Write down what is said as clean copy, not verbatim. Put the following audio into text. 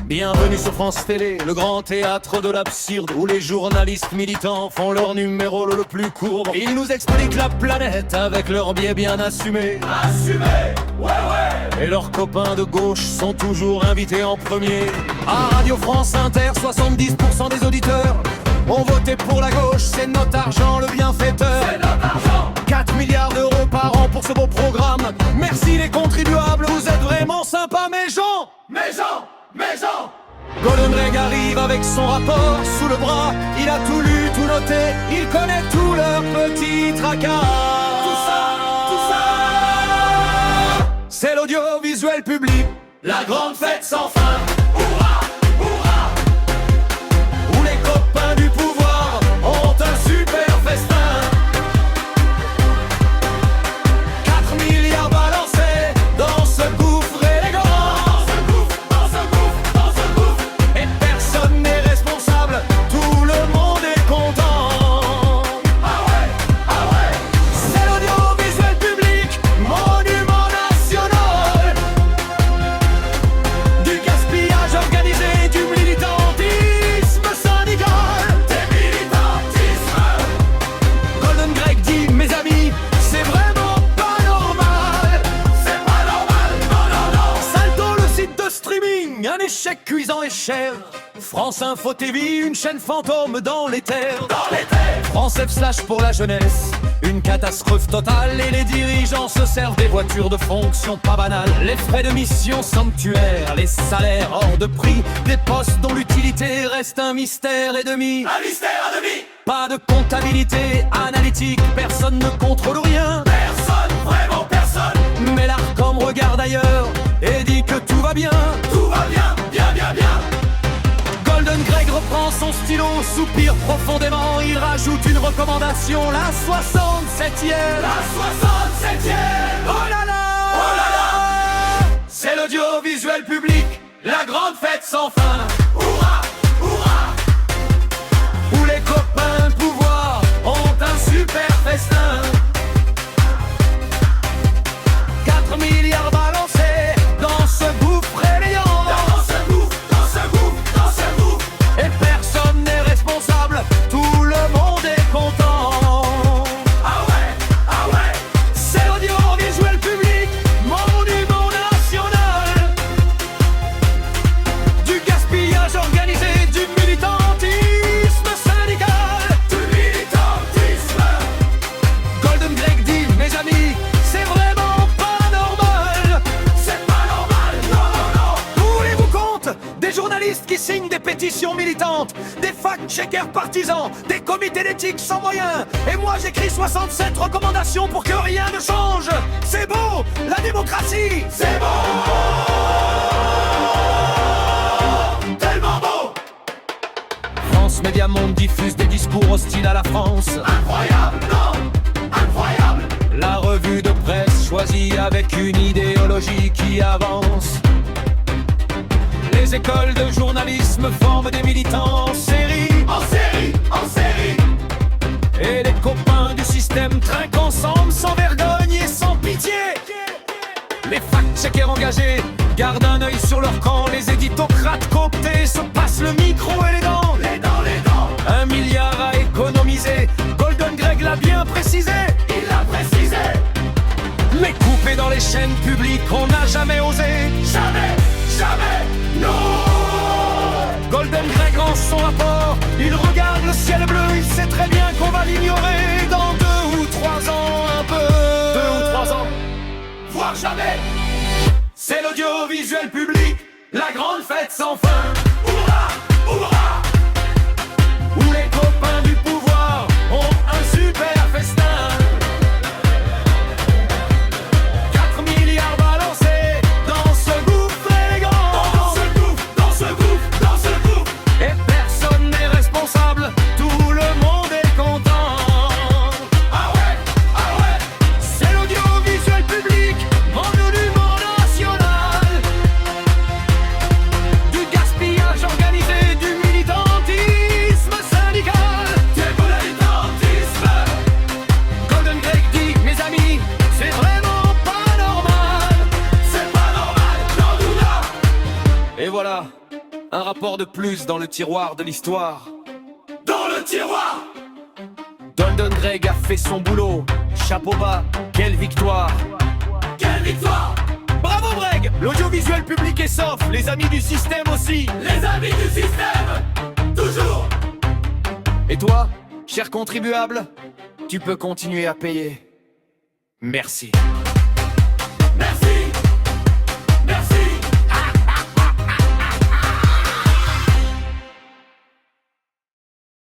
Bienvenue sur France Télé, le grand théâtre de l'absurde, où les journalistes militants font leur numéro le plus court. Ils nous expliquent la planète avec leurs biais bien assumés. Assumé, ouais. Et leurs copains de gauche sont toujours invités en premier. À Radio France Inter, 70% des auditeurs ont voté pour la gauche, c'est notre argent le bienfaiteur. C'est notre argent. 4 milliards d'euros par an pour ce beau programme. Merci les contribuables, vous êtes vraiment sympas mes gens. Mes gens. Golden Greg arrive avec son rapport sous le bras. Il a tout lu, tout noté, il connaît tous leurs petits tracas. Tout ça. C'est l'audiovisuel public, La grande fête sans fin. Hurrah, hurrah. où les copains du pouvoir ont un super festin. 4 milliards balancés dans ce gouffre élégant. Dans ce gouffre. Et personne n'est responsable, tout le monde est content. Ah ouais. C'est l'audiovisuel public, monument national. Du gaspillage organisé, du militantisme syndical. Des militantismes. Golden Greg dit, mes amis, c'est vraiment pas normal. C'est pas normal, non. Salto, le site de streaming, un échec cuisant et cher. France Info TV, une chaîne fantôme dans les terres. Dans les terres. France F pour la jeunesse, une catastrophe totale. Et les dirigeants se servent des voitures de fonction pas banales. Les frais de mission sanctuaires, les salaires hors de prix, des postes dont l'utilité reste un mystère et demi. Un mystère à demi. Pas de comptabilité analytique, personne ne contrôle rien. Personne, vraiment personne. Mais l'Arcom regarde ailleurs et dit que tout va bien. Tout va bien. Golden Greg reprend son stylo, soupire profondément. Il rajoute une recommandation, la 67e. La 67e. Oh là là. C'est l'audiovisuel public, La grande fête sans fin. Hurrah, hurrah. où les copains de pouvoir ont un super festin. 4 milliards balancés dans ce gouffre élégant. Dans ce gouffre. Et personne n'est responsable, tout le monde est content. Ah ouais. C'est l'audiovisuel public, monument national. Du gaspillage organisé, du militantisme syndical. Du militantisme. Golden Greg dit, mes amis, c'est vraiment pas normal. C'est pas normal, non. Voulez-vous compte des journalistes qui signent des pétitions militantes, des fact-checkers partisans, des comités d'éthique sans moyens. Et moi j'écris 67 recommandations pour que rien ne change. C'est beau, la démocratie. C'est beau. Tellement beau. France Média Monde diffuse des discours hostiles à la France. Incroyable, non. Incroyable. La revue de presse choisie avec une idéologie qui avance. Les écoles de journalisme forment des militants en série. En série. Et les copains du système trinquent ensemble sans vergogne et sans pitié. Les fact-checkers engagés gardent un œil sur leur camp. Les éditocrates cooptés se passent le micro et les dents. Les dents. 1 milliard à économiser, Golden Greg l'a bien précisé. Il l'a précisé. Mais coupé dans les chaînes publiques, on n'a jamais osé. Jamais, non. Golden Greg rend son rapport, il regarde le ciel bleu, il sait très bien qu'on va l'ignorer dans 2 ou 3 ans, un peu. 2 ou 3 ans. Voire jamais. C'est l'audiovisuel public, la grande fête sans fin. Hurrah, hurrah. Où les copains du pouvoir ont un super festin. 4 milliards balancés dans ce gouffre élégant. Dans ce gouffre. Et personne n'est responsable, tout le monde est content. Ah ouais. C'est l'audiovisuel public, monument national. Du gaspillage organisé, du militantisme syndical. Du militantisme. Golden Greg dit, mes amis, c'est vraiment pas normal. C'est pas normal, non. Et voilà, Un rapport de plus dans le tiroir de l'histoire. Dans le tiroir. Golden Greg a fait son boulot. Chapeau bas, quelle victoire! Quelle victoire! Bravo Greg! L'audiovisuel public est sauf, les amis du système aussi. Les amis du système, toujours. Et toi, cher contribuable, tu peux continuer à payer. Merci.